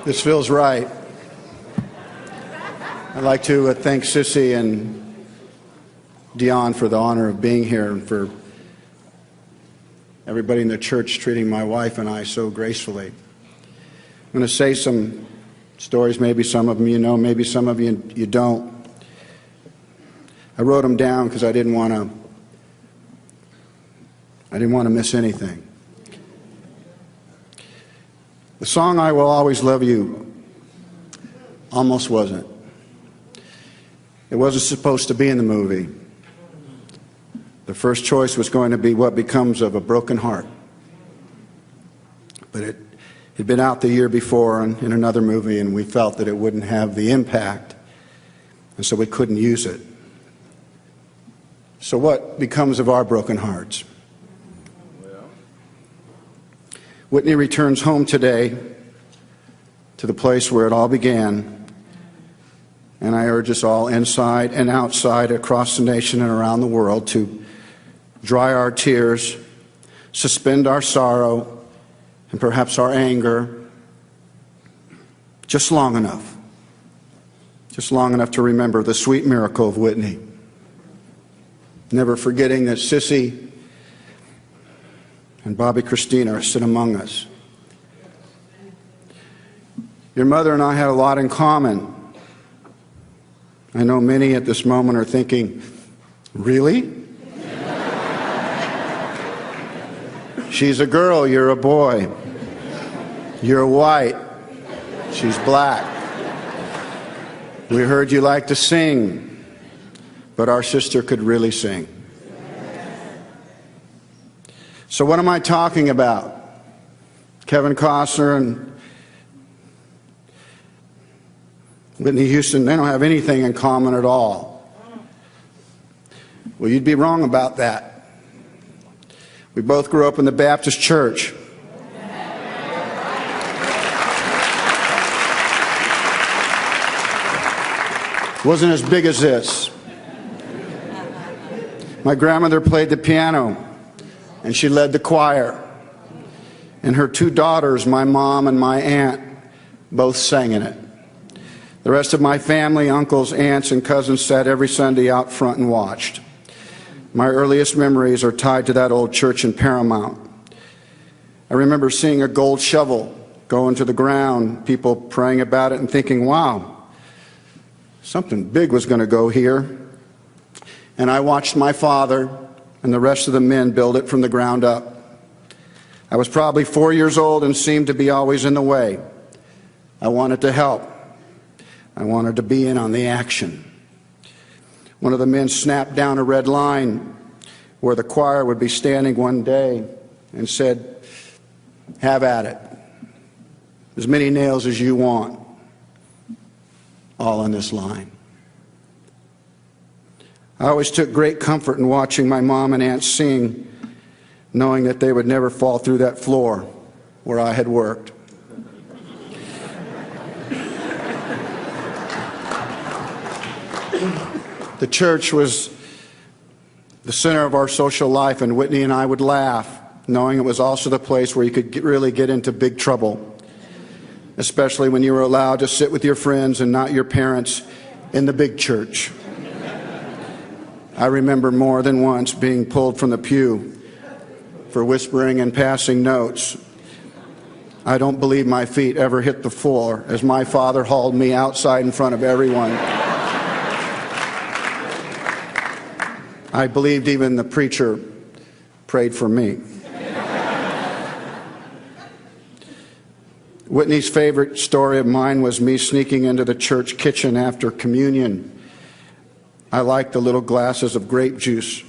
This feels right. I'd like to thank Sissy and Dion for the honor of being here and for everybody in the church treating my wife and I so gracefully. I'm going to say some stories, maybe some of them you know, maybe some of you don't. I wrote them down because I didn't want to miss anything. The song "I Will Always Love You" almost wasn't. It wasn't supposed to be in the movie. The first choice was going to be "What Becomes of a Broken Heart." But it had been out the year before in another movie, and we felt that it wouldn't have the impact, and so we couldn't use it. So what becomes of our broken hearts? Whitney returns home today to the place where it all began, and I urge us all inside and outside across the nation and around the world to dry our tears, suspend our sorrow, and perhaps our anger, just long enough to remember the sweet miracle of Whitney. Never forgetting that Sissy and Bobby Christina are sitting among us. Your mother and I had a lot in common. I know many at this moment are thinking, really? She's a girl, you're a boy. You're white, she's black. We heard you like to sing, but our sister could really sing. So what am I talking about? Kevin Costner and Whitney Houston, they don't have anything in common at all. Well, you'd be wrong about that. We both grew up in the Baptist church. It wasn't as big as this. My grandmother played the piano, and she led the choir. And her two daughters, my mom and my aunt, both sang in it. The rest of my family, uncles, aunts, and cousins sat every Sunday out front and watched. My earliest memories are tied to that old church in Paramount. I remember seeing a gold shovel go into the ground, people praying about it and thinking, wow, something big was going to go here. And I watched my father and the rest of the men build it from the ground up. I was probably 4 years old and seemed to be always in the way. I wanted to help. I wanted to be in on the action. One of the men snapped down a red line where the choir would be standing one day and said, "Have at it. As many nails as you want, all on this line." I always took great comfort in watching my mom and aunt sing, knowing that they would never fall through that floor where I had worked. The church was the center of our social life, and Whitney and I would laugh, knowing it was also the place where you could really get into big trouble, especially when you were allowed to sit with your friends and not your parents in the big church. I remember more than once being pulled from the pew for whispering and passing notes. I don't believe my feet ever hit the floor as my father hauled me outside in front of everyone. I believed even the preacher prayed for me. Whitney's favorite story of mine was me sneaking into the church kitchen after communion. I liked the little glasses of grape juice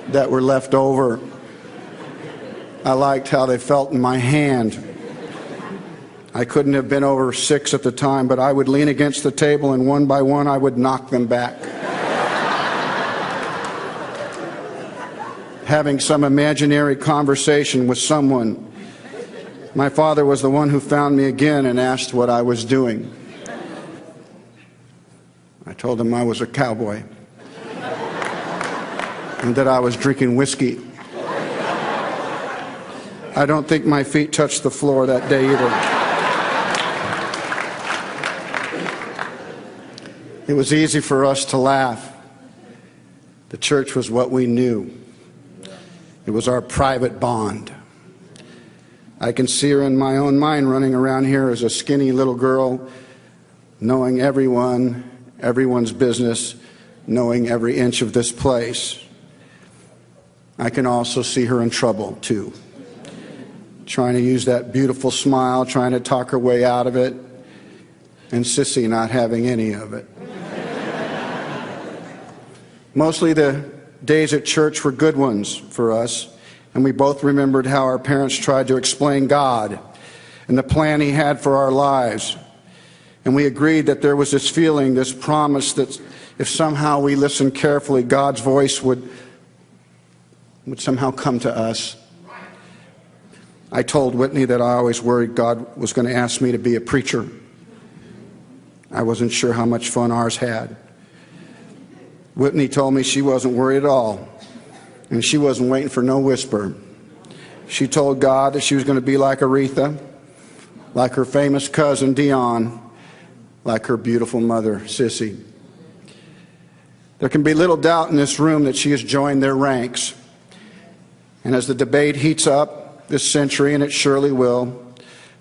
that were left over. I liked how they felt in my hand. I couldn't have been over 6 at the time, but I would lean against the table and one by one I would knock them back. Having some imaginary conversation with someone. My father was the one who found me again and asked what I was doing. I told him I was a cowboy and that I was drinking whiskey. I don't think my feet touched the floor that day either. It was easy for us to laugh. The church was what we knew. It was our private bond. I can see her in my own mind running around here as a skinny little girl, knowing everyone's business, knowing every inch of this place. I can also see her in trouble, too. Trying to use that beautiful smile, trying to talk her way out of it, and Sissy not having any of it. Mostly the days at church were good ones for us, and we both remembered how our parents tried to explain God and the plan He had for our lives. And we agreed that there was this feeling, this promise that if somehow we listened carefully, God's voice would somehow come to us. I told Whitney that I always worried God was going to ask me to be a preacher. I wasn't sure how much fun ours had. Whitney told me she wasn't worried at all, and she wasn't waiting for no whisper. She told God that she was going to be like Aretha, like her famous cousin Dion, like her beautiful mother Sissy. There can be little doubt in this room that she has joined their ranks. And as the debate heats up this century, and it surely will,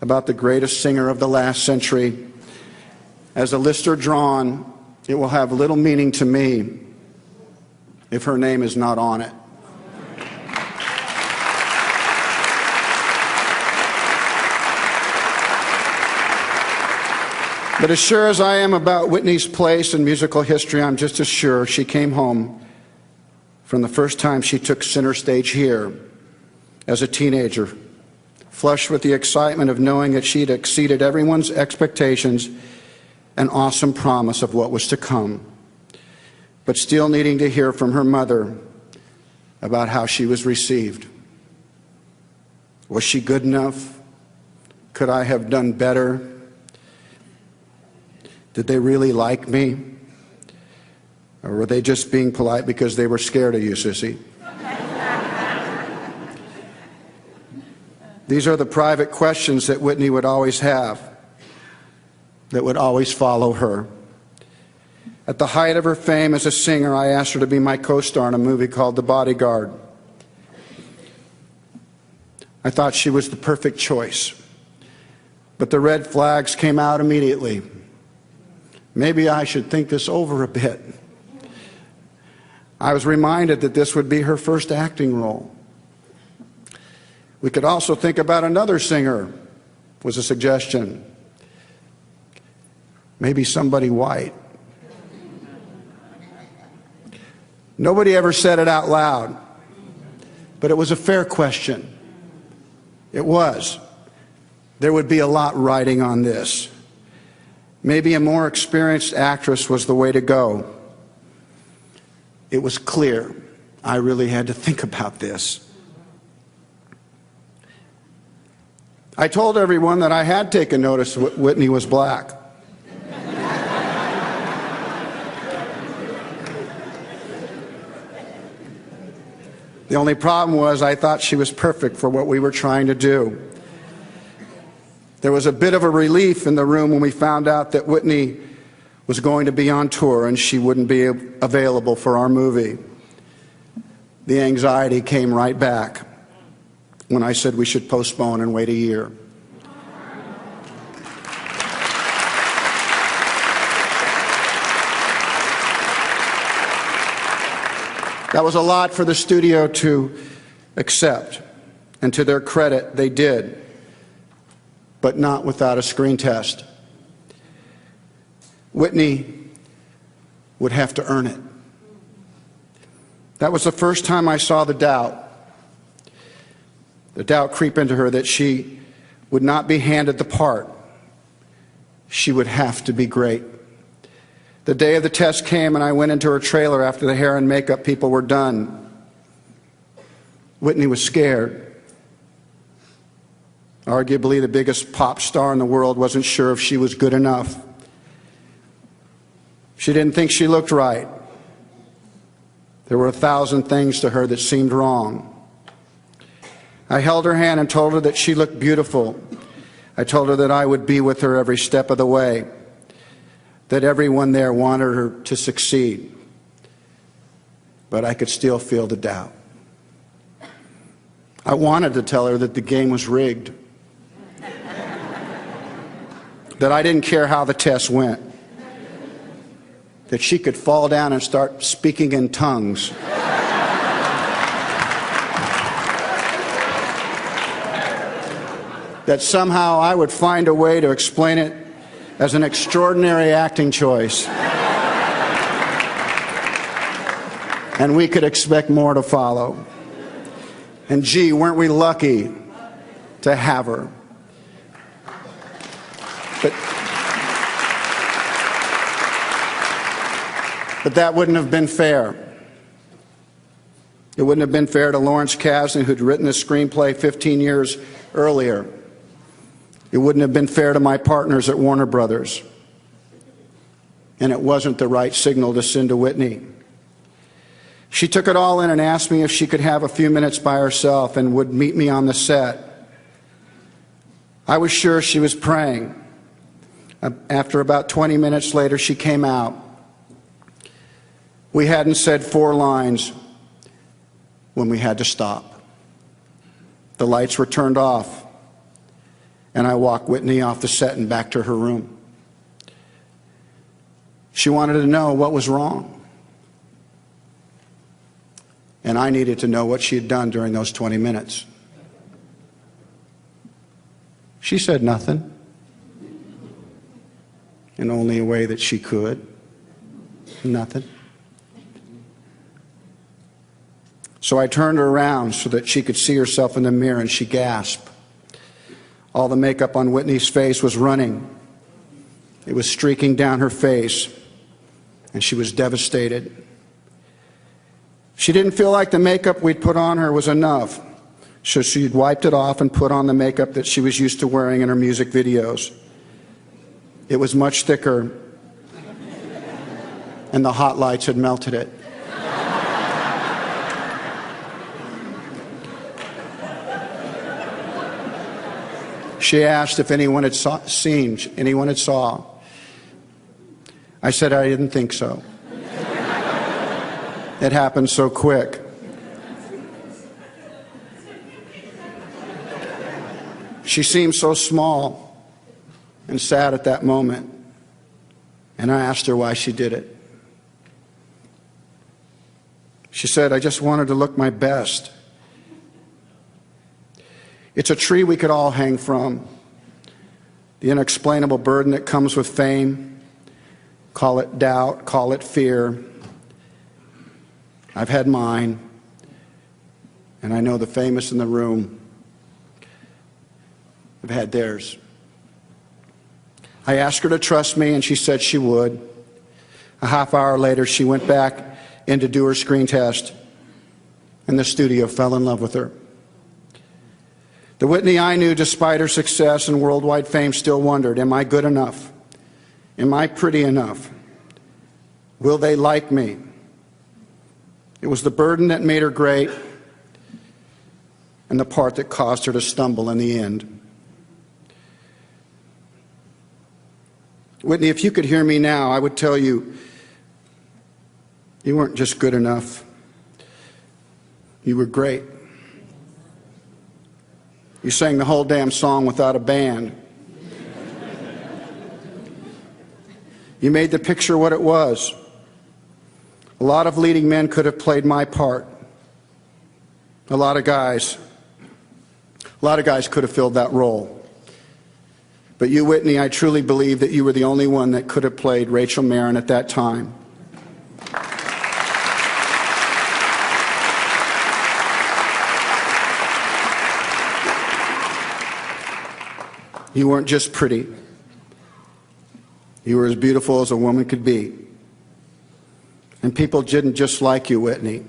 about the greatest singer of the last century, as the lists are drawn, it will have little meaning to me if her name is not on it. But as sure as I am about Whitney's place in musical history, I'm just as sure she came home from the first time she took center stage here as a teenager, flushed with the excitement of knowing that she'd exceeded everyone's expectations and awesome promise of what was to come, but still needing to hear from her mother about how she was received. Was she good enough? Could I have done better? Did they really like me? Or were they just being polite because they were scared of you, Sissy? These are the private questions that Whitney would always have, that would always follow her. At the height of her fame as a singer, I asked her to be my co-star in a movie called The Bodyguard. I thought she was the perfect choice, but the red flags came out immediately. Maybe I should think this over a bit. I was reminded that this would be her first acting role. We could also think about another singer, was a suggestion. Maybe somebody white. Nobody ever said it out loud, but it was a fair question. It was. There would be a lot riding on this. Maybe a more experienced actress was the way to go. It was clear I really had to think about this. I told everyone that I had taken notice Whitney was black. The only problem was I thought she was perfect for what we were trying to do. There was a bit of a relief in the room when we found out that Whitney was going to be on tour and she wouldn't be available for our movie. The anxiety came right back when I said we should postpone and wait a year. That was a lot for the studio to accept, and to their credit, they did, but not without a screen test. Whitney would have to earn it. That was the first time I saw the doubt creep into her that she would not be handed the part. She would have to be great. The day of the test came and I went into her trailer after the hair and makeup people were done. Whitney was scared. Arguably the biggest pop star in the world wasn't sure if she was good enough. She didn't think she looked right. There were 1,000 things to her that seemed wrong. I held her hand and told her that she looked beautiful. I told her that I would be with her every step of the way, that everyone there wanted her to succeed. But I could still feel the doubt. I wanted to tell her that the game was rigged, that I didn't care how the test went, that she could fall down and start speaking in tongues. That somehow I would find a way to explain it as an extraordinary acting choice. And we could expect more to follow. And gee, weren't we lucky to have her. But that wouldn't have been fair. It wouldn't have been fair to Lawrence Kasdan, who'd written the screenplay 15 years earlier. It wouldn't have been fair to my partners at Warner Brothers. And it wasn't the right signal to send to Whitney. She took it all in and asked me if she could have a few minutes by herself and would meet me on the set. I was sure she was praying. After about 20 minutes later, she came out. We hadn't said 4 lines when we had to stop. The lights were turned off, and I walked Whitney off the set and back to her room. She wanted to know what was wrong. And I needed to know what she had done during those 20 minutes. She said nothing, in only a way that she could. Nothing. So I turned her around so that she could see herself in the mirror, and she gasped. All the makeup on Whitney's face was running. It was streaking down her face, and she was devastated. She didn't feel like the makeup we'd put on her was enough, so she'd wiped it off and put on the makeup that she was used to wearing in her music videos. It was much thicker, and the hot lights had melted it. She asked if anyone had saw. I said I didn't think so. It happened so quick. She seemed so small and sad at that moment, and I asked her why she did it. She said, I just wanted to look my best. It's a tree we could all hang from. The unexplainable burden that comes with fame. Call it doubt, call it fear. I've had mine, and I know the famous in the room have had theirs. I asked her to trust me, and she said she would. A half hour later, she went back in to do her screen test, and the studio fell in love with her. The Whitney I knew, despite her success and worldwide fame, still wondered, am I good enough? Am I pretty enough? Will they like me? It was the burden that made her great and the part that caused her to stumble in the end. Whitney, if you could hear me now, I would tell you, you weren't just good enough. You were great. You sang the whole damn song without a band. You made the picture what it was. A lot of leading men could have played my part. A lot of guys could have filled that role. But you, Whitney, I truly believe that you were the only one that could have played Rachel Marin at that time. You weren't just pretty. You were as beautiful as a woman could be. And people didn't just like you, Whitney.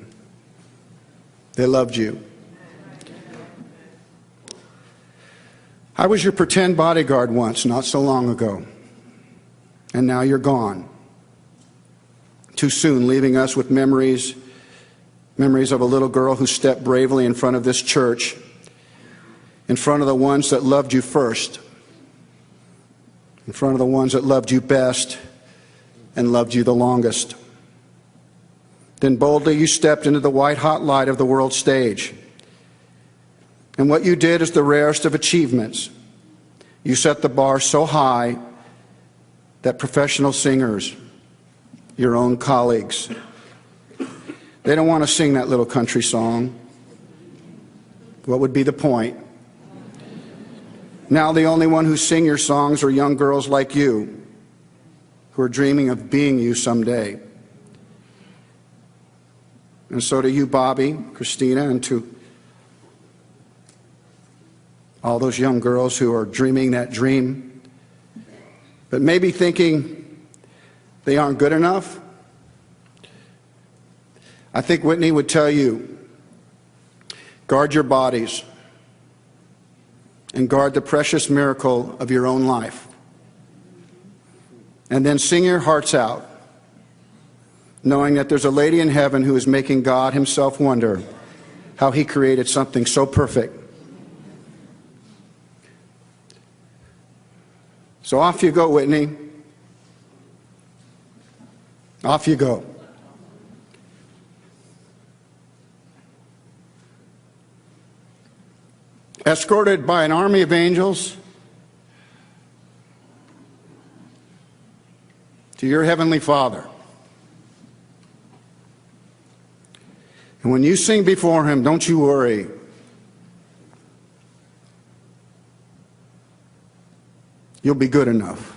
They loved you. I was your pretend bodyguard once, not so long ago. And now you're gone. Too soon, leaving us with memories of a little girl who stepped bravely in front of this church in front of the ones that loved you first, in front of the ones that loved you best and loved you the longest. Then boldly you stepped into the white-hot light of the world stage. And what you did is the rarest of achievements. You set the bar so high that professional singers, your own colleagues, they don't want to sing that little country song. What would be the point? Now the only one who sing your songs are young girls like you, who are dreaming of being you someday. And so to you, Bobby, Christina, and to all those young girls who are dreaming that dream, but maybe thinking they aren't good enough, I think Whitney would tell you, guard your bodies and guard the precious miracle of your own life. And then sing your hearts out, knowing that there's a lady in heaven who is making God himself wonder how he created something so perfect. So off you go, Whitney. Off you go. Escorted by an army of angels to your heavenly Father. And when you sing before him, don't you worry. You'll be good enough.